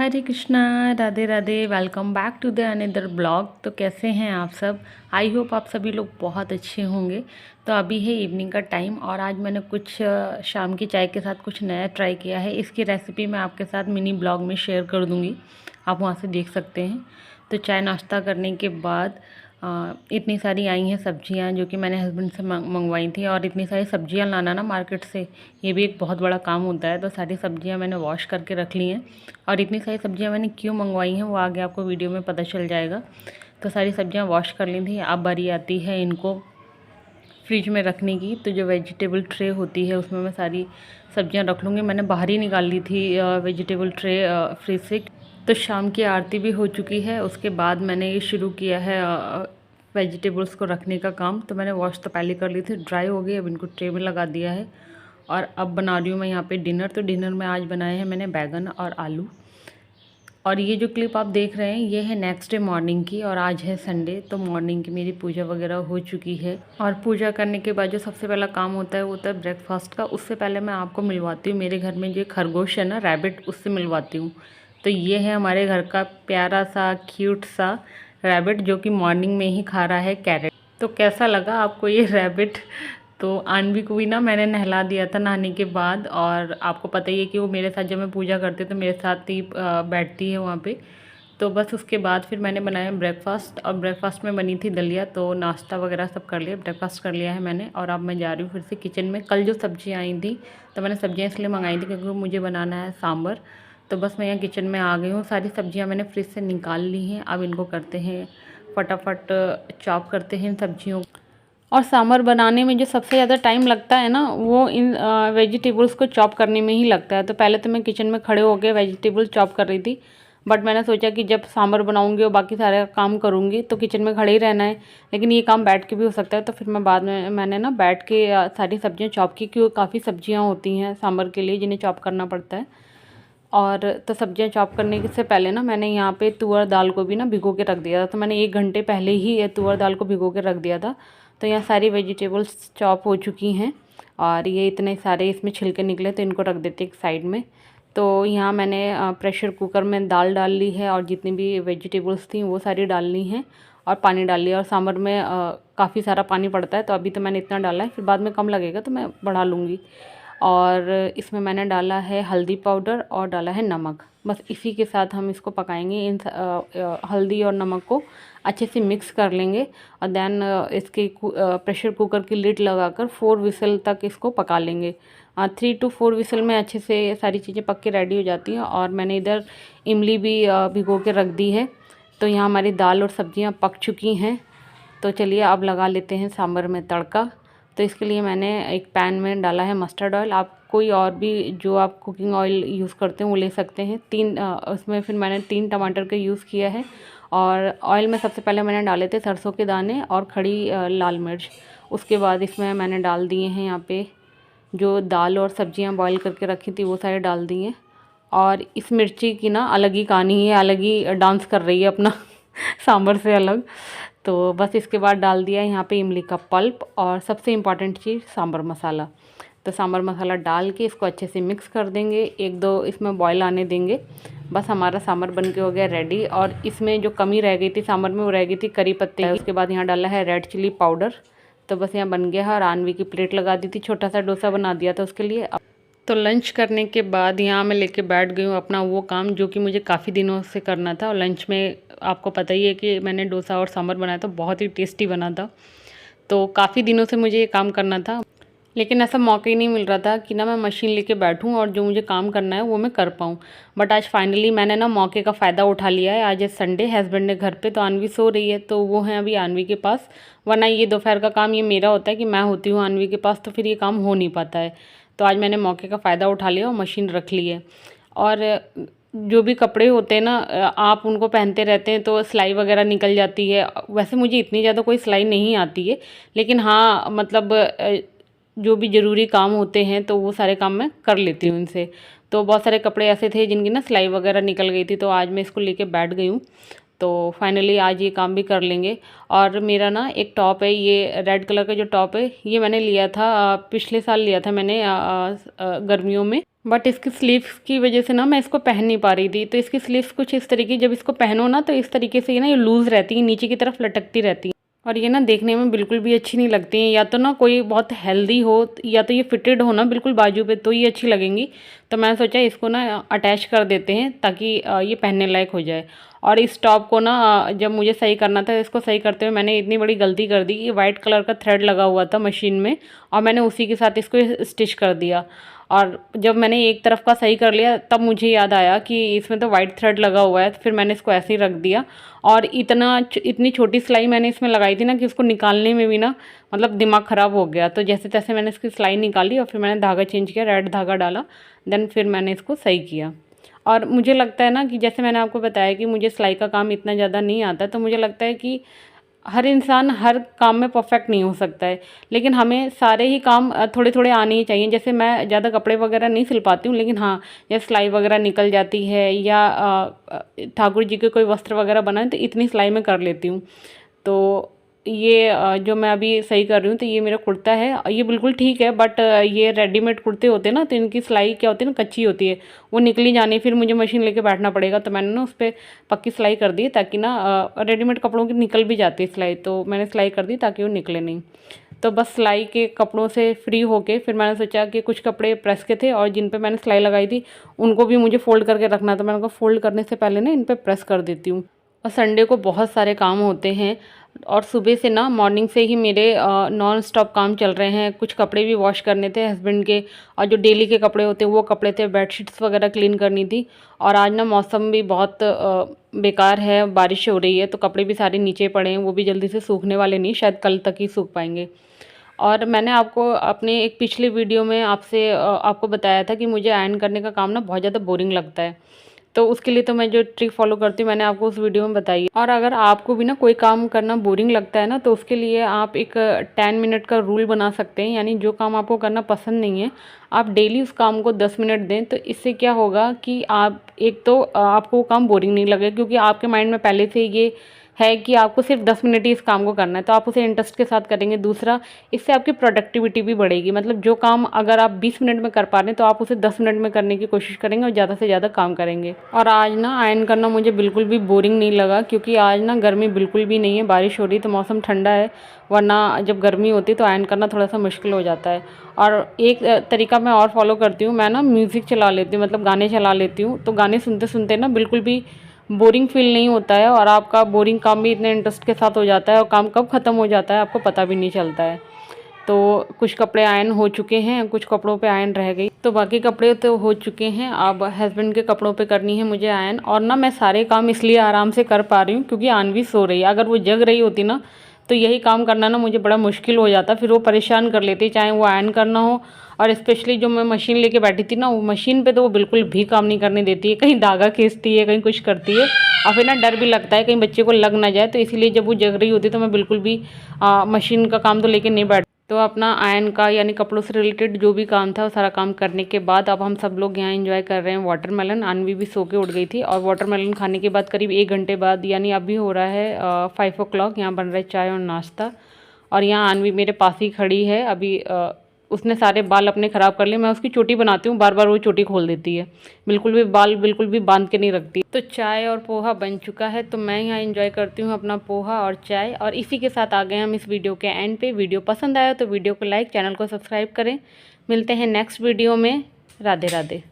Hare Krishna, Radhe Radhe. Welcome back to the another blog. तो कैसे हैं आप सब? आई होप आप सभी लोग बहुत अच्छे होंगे। तो अभी है इवनिंग का टाइम और आज मैंने कुछ शाम की चाय के साथ कुछ नया ट्राई किया है। इसकी रेसिपी मैं आपके साथ मिनी ब्लॉग में शेयर कर दूँगी, आप वहाँ से देख सकते हैं। तो चाय नाश्ता करने के बाद इतनी सारी आई हैं सब्जियां जो कि मैंने हस्बैंड से मंगवाई थी। और इतनी सारी सब्जियां लाना ना मार्केट से, ये भी एक बहुत बड़ा काम होता है। तो सारी सब्जियां मैंने वॉश करके रख ली हैं और इतनी सारी सब्जियां मैंने क्यों मंगवाई हैं वो आगे आपको वीडियो में पता चल जाएगा। तो सारी सब्जियां वॉश कर ली थी। अब बारी आती है इनको फ्रिज में रखने की। तो जो वेजिटेबल ट्रे होती है उसमें मैं सारी सब्जियां रख लूँगी। मैंने बाहर ही निकाल ली थी वेजिटेबल ट्रे फ्रिज से। तो शाम की आरती भी हो चुकी है, उसके बाद मैंने ये शुरू किया है वेजिटेबल्स को रखने का काम। तो मैंने वॉश तो पहले कर ली थी, ड्राई हो गई। अब इनको ट्रे में लगा दिया है और अब बना रही हूँ मैं यहाँ पे डिनर। तो डिनर में आज बनाए हैं मैंने बैगन और आलू। और ये जो क्लिप आप देख रहे हैं ये है नेक्स्ट डे मॉर्निंग की, और आज है संडे। तो मॉर्निंग की मेरी पूजा वगैरह हो चुकी है। और पूजा करने के बाद जो सबसे पहला काम होता है वो होता है ब्रेकफास्ट का। उससे पहले मैं आपको मिलवाती हूँ मेरे घर में जो खरगोश है ना, रैबिट, उससे मिलवाती हूँ। तो ये है हमारे घर का प्यारा सा क्यूट सा रैबिट जो कि मॉर्निंग में ही खा रहा है कैरेट। तो कैसा लगा आपको ये रैबिट? तो आन्वी को भी ना मैंने नहला दिया था नहाने के बाद। और आपको पता ही है कि वो मेरे साथ जब मैं पूजा करती हूँ तो मेरे साथ ही बैठती है वहाँ पे। तो बस उसके बाद फिर मैंने बनाया ब्रेकफास्ट, और ब्रेकफास्ट में बनी थी दलिया। तो नाश्ता वगैरह सब कर लिया, ब्रेकफास्ट कर लिया है मैंने। और अब मैं जा रही हूँ फिर से किचन में। कल जो सब्जियाँ आई थी तो मैंने सब्जियाँ इसलिए मंगाई थी क्योंकि मुझे बनाना है सांभर। तो बस मैं यहाँ किचन में आ गई हूँ। सारी सब्जियाँ मैंने फ्रिज से निकाल ली हैं। अब इनको करते हैं फटाफट, चॉप करते हैं इन सब्जियों। और सांभर बनाने में जो सबसे ज़्यादा टाइम लगता है ना वो इन वेजिटेबल्स को चॉप करने में ही लगता है। तो पहले तो मैं किचन में खड़े होकर वेजिटेबल चॉप कर रही थी, बट मैंने सोचा कि जब सांभर बनाऊंगी और बाकी सारे काम करूंगी तो किचन में खड़े ही रहना है, लेकिन ये काम बैठ के भी हो सकता है। तो फिर मैं बाद में मैंने ना बैठ के सारी सब्जियां चॉप की, क्योंकि काफ़ी सब्जियां होती हैं सांभर के लिए जिन्हें चॉप करना पड़ता है। और तो सब्जियां चॉप करने से पहले ना मैंने यहाँ पे तुअर दाल को भी ना भिगो के रख दिया था। तो मैंने 1 घंटे पहले ही तुअर दाल को भिगो के रख दिया था। तो यहाँ सारी वेजिटेबल्स चॉप हो चुकी हैं और ये इतने सारे इसमें छिलके निकले तो इनको रख देते एक साइड में। तो यहाँ मैंने प्रेशर कुकर में दाल डाल ली है और जितनी भी वेजिटेबल्स थी वो सारी डाल ली हैं और पानी डाल लिया। और सांभर में काफ़ी सारा पानी पड़ता है, तो अभी तो मैंने इतना डाला है, फिर बाद में कम लगेगा तो मैं बढ़ा लूँगी। और इसमें मैंने डाला है हल्दी पाउडर और डाला है नमक। बस इसी के साथ हम इसको पकाएंगे। इन हल्दी और नमक को अच्छे से मिक्स कर लेंगे और देन इसके प्रेशर कुकर की लिड लगाकर 4 विसल तक इसको पका लेंगे। 3 to 4 विसल में अच्छे से सारी चीज़ें पक के रेडी हो जाती हैं। और मैंने इधर इमली भी भिगो के रख दी है। तो यहाँ हमारी दाल और सब्जियाँ पक चुकी हैं। तो चलिए अब लगा लेते हैं सांभर में तड़का। तो इसके लिए मैंने एक पैन में डाला है मस्टर्ड ऑयल। आप कोई और भी जो आप कुकिंग ऑयल यूज़ करते हैं वो ले सकते हैं। उसमें फिर मैंने 3 टमाटर का यूज़ किया है। और ऑयल में सबसे पहले मैंने डाले थे सरसों के दाने और खड़ी लाल मिर्च। उसके बाद इसमें मैंने डाल दिए हैं यहाँ पे जो दाल और सब्जियाँ बॉईल करके रखी थी वो सारे डाल दिए। और इस मिर्ची की ना अलग ही कहानी है, अलग ही डांस कर रही है अपना सांभर से अलग। तो बस इसके बाद डाल दिया यहाँ पे इमली का पल्प और सबसे इम्पॉर्टेंट चीज़ सांभर मसाला। तो सांभर मसाला डाल के इसको अच्छे से मिक्स कर देंगे, 1-2 इसमें बॉयल आने देंगे। बस हमारा सांभर बन के हो गया रेडी। और इसमें जो कमी रह गई थी सांभर में वो रह गई थी करी पत्ते की। उसके बाद यहाँ डाला है रेड चिली पाउडर। तो बस यहाँ बन गया है। और आन्वी की प्लेट लगा दी थी, छोटा सा डोसा बना दिया था उसके लिए। तो लंच करने के बाद यहाँ मैं लेके बैठ गई हूँ अपना वो काम जो कि मुझे काफ़ी दिनों से करना था। और लंच में आपको पता ही है कि मैंने डोसा और सांभर बनाया था, बहुत ही टेस्टी बना था। तो काफ़ी दिनों से मुझे ये काम करना था, लेकिन ऐसा मौका ही नहीं मिल रहा था कि ना मैं मशीन लेके बैठूं और जो मुझे काम करना है वो मैं कर पाऊँ। बट आज फाइनली मैंने ना मौके का फ़ायदा उठा लिया है। आज है संडे, हस्बैंड ने घर पे, तो आन्वी सो रही है तो वो है अभी आन्वी के पास। वरना ये दोपहर का काम ये मेरा होता है कि मैं होती हूँ आन्वी के पास, तो फिर ये काम हो नहीं पाता है। तो आज मैंने मौके का फ़ायदा उठा लिया और मशीन रख ली है। और जो भी कपड़े होते हैं ना आप उनको पहनते रहते हैं तो सिलाई वगैरह निकल जाती है। वैसे मुझे इतनी ज़्यादा कोई सिलाई नहीं आती है, लेकिन हाँ मतलब जो भी ज़रूरी काम होते हैं तो वो सारे काम मैं कर लेती हूँ इनसे। तो बहुत सारे कपड़े ऐसे थे जिनकी ना सिलाई वगैरह निकल गई थी, तो आज मैं इसको लेके बैठ गई हूँ। तो फाइनली आज ये काम भी कर लेंगे। और मेरा ना एक टॉप है, ये रेड कलर का जो टॉप है ये मैंने लिया था पिछले साल लिया था मैंने गर्मियों में। बट इसकी स्लीव्स की वजह से ना मैं इसको पहन नहीं पा रही थी। तो इसकी स्लीव्स कुछ इस तरीके, जब इसको पहनो ना तो इस तरीके से ये लूज़ रहती है, नीचे की तरफ लटकती रहती है और ये ना देखने में बिल्कुल भी अच्छी नहीं लगती हैं। या तो ना कोई बहुत हेल्दी हो या तो ये फिटेड हो ना बिल्कुल बाजू पे, तो ये अच्छी लगेंगी। तो मैंने सोचा इसको ना अटैच कर देते हैं ताकि ये पहनने लायक हो जाए। और इस टॉप को ना जब मुझे सही करना था, इसको सही करते हुए मैंने इतनी बड़ी गलती कर दी कि वाइट कलर का थ्रेड लगा हुआ था मशीन में और मैंने उसी के साथ इसको स्टिच कर दिया। और जब मैंने एक तरफ का सही कर लिया तब मुझे याद आया कि इसमें तो वाइट थ्रेड लगा हुआ है, तो फिर मैंने इसको ऐसे ही रख दिया। और इतनी छोटी सिलाई मैंने इसमें लगाई थी ना कि उसको निकालने में भी ना मतलब दिमाग ख़राब हो गया। तो जैसे तैसे मैंने इसकी सिलाई निकाली और फिर मैंने धागा चेंज किया, रेड धागा डाला, देन फिर मैंने इसको सही किया। और मुझे लगता है ना कि जैसे मैंने आपको बताया कि मुझे सिलाई का काम इतना ज़्यादा नहीं आता, तो मुझे लगता है कि हर इंसान हर काम में परफेक्ट नहीं हो सकता है, लेकिन हमें सारे ही काम थोड़े थोड़े आने ही चाहिए। जैसे मैं ज़्यादा कपड़े वगैरह नहीं सिल पाती हूँ, लेकिन हाँ जैसे सिलाई वगैरह निकल जाती है या ठाकुर जी के कोई वस्त्र वगैरह बनाए तो इतनी सिलाई में कर लेती हूँ। तो ये जो मैं अभी सही कर रही हूँ तो ये मेरा कुर्ता है, ये बिल्कुल ठीक है। बट ये रेडीमेड कुर्ते होते हैं ना, तो इनकी सिलाई क्या होती है ना, कच्ची होती है, वो निकली जानी, फिर मुझे मशीन लेके बैठना पड़ेगा। तो मैंने ना उस पर पक्की सिलाई कर दी ताकि ना रेडीमेड कपड़ों की निकल भी जाती है सिलाई, तो मैंने सिलाई कर दी ताकि वो निकले नहीं। तो बस सिलाई के कपड़ों से फ्री होके फिर मैंने सोचा कि कुछ कपड़े प्रेस के थे और जिन पे मैंने सिलाई लगाई थी उनको भी मुझे फ़ोल्ड करके रखना था। मैंने कहा फ़ोल्ड करने से पहले ना इन पे प्रेस कर देती हूँ। और संडे को बहुत सारे काम होते हैं और सुबह से ना मॉर्निंग से ही मेरे नॉन स्टॉप काम चल रहे हैं। कुछ कपड़े भी वॉश करने थे हस्बैंड के, और जो डेली के कपड़े होते हैं वो कपड़े थे, बेडशीट्स वगैरह क्लीन करनी थी। और आज ना मौसम भी बहुत बेकार है, बारिश हो रही है, तो कपड़े भी सारे नीचे पड़े हैं, वो भी जल्दी से सूखने वाले नहीं, शायद कल तक ही सूख पाएंगे। और मैंने आपको अपने एक पिछले वीडियो में आपको बताया था कि मुझे आयरन करने का काम ना बहुत ज़्यादा बोरिंग लगता है। तो उसके लिए तो मैं जो ट्रिक फॉलो करती हूँ मैंने आपको उस वीडियो में बताई है। और अगर आपको भी ना कोई काम करना बोरिंग लगता है ना, तो उसके लिए आप एक 10 मिनट का रूल बना सकते हैं। यानी जो काम आपको करना पसंद नहीं है, आप डेली उस काम को 10 मिनट दें। तो इससे क्या होगा कि आप एक तो आपको वो काम बोरिंग नहीं लगेगा, क्योंकि आपके माइंड में पहले से ये है कि आपको सिर्फ 10 मिनट ही इस काम को करना है, तो आप उसे इंटरेस्ट के साथ करेंगे। दूसरा, इससे आपकी प्रोडक्टिविटी भी बढ़ेगी। मतलब जो काम अगर आप 20 मिनट में कर पा रहे हैं तो आप उसे 10 मिनट में करने की कोशिश करेंगे और ज़्यादा से ज़्यादा काम करेंगे। और आज ना आयरन करना मुझे बिल्कुल भी बोरिंग नहीं लगा, क्योंकि आज ना गर्मी बिल्कुल भी नहीं है, बारिश हो रही तो मौसम ठंडा है, वरना जब गर्मी होती है तो आयरन करना थोड़ा सा मुश्किल हो जाता है। और एक तरीका मैं और फॉलो करती हूँ, मैं ना म्यूज़िक चला लेती हूँ, मतलब गाने चला लेती हूँ। तो गाने सुनते सुनते ना बिल्कुल भी बोरिंग फील नहीं होता है और आपका बोरिंग काम भी इतने इंटरेस्ट के साथ हो जाता है और काम कब ख़त्म हो जाता है आपको पता भी नहीं चलता है। तो कुछ कपड़े आयरन हो चुके हैं, कुछ कपड़ों पे आयरन रह गई, तो बाकी कपड़े तो हो चुके हैं। अब हस्बैंड के कपड़ों पे करनी है मुझे आयरन। और ना मैं सारे काम इसलिए आराम से कर पा रही हूँ क्योंकि आनवी सो रही है। अगर वो जग रही होती ना तो यही काम करना ना मुझे बड़ा मुश्किल हो जाता, फिर वो परेशान कर लेती, चाहे वो आयरन करना हो। और स्पेशली जो मैं मशीन लेके बैठी थी ना, वो मशीन पे तो वो बिल्कुल भी काम नहीं करने देती है, कहीं धागा खींचती है, कहीं कुछ करती है। और फिर ना डर भी लगता है कहीं बच्चे को लग ना जाए, तो इसीलिए जब वो जग रही होती है तो मैं बिल्कुल भी मशीन का काम तो लेके नहीं बैठ। तो अपना आयरन का यानी कपड़ों से रिलेटेड जो भी काम था वो सारा काम करने के बाद अब हम सब लोग यहाँ एंजॉय कर रहे हैं वाटरमेलन। अनवी भी सो के उठ गई थी और वाटरमेलन खाने के बाद करीब 1 घंटे बाद, यानी अभी हो रहा है 5 o'clock, यहाँ बन रहा है चाय और नाश्ता। और यहाँ अनवी मेरे पास ही खड़ी है अभी। उसने सारे बाल अपने ख़राब कर लिए। मैं उसकी चोटी बनाती हूँ, बार बार वो चोटी खोल देती है, बिल्कुल भी बाल बिल्कुल भी बांध के नहीं रखती। तो चाय और पोहा बन चुका है, तो मैं यहाँ एंजॉय करती हूँ अपना पोहा और चाय। और इसी के साथ आ गए हम इस वीडियो के एंड पे। वीडियो पसंद आया तो वीडियो को लाइक, चैनल को सब्सक्राइब करें। मिलते हैं नेक्स्ट वीडियो में। राधे राधे।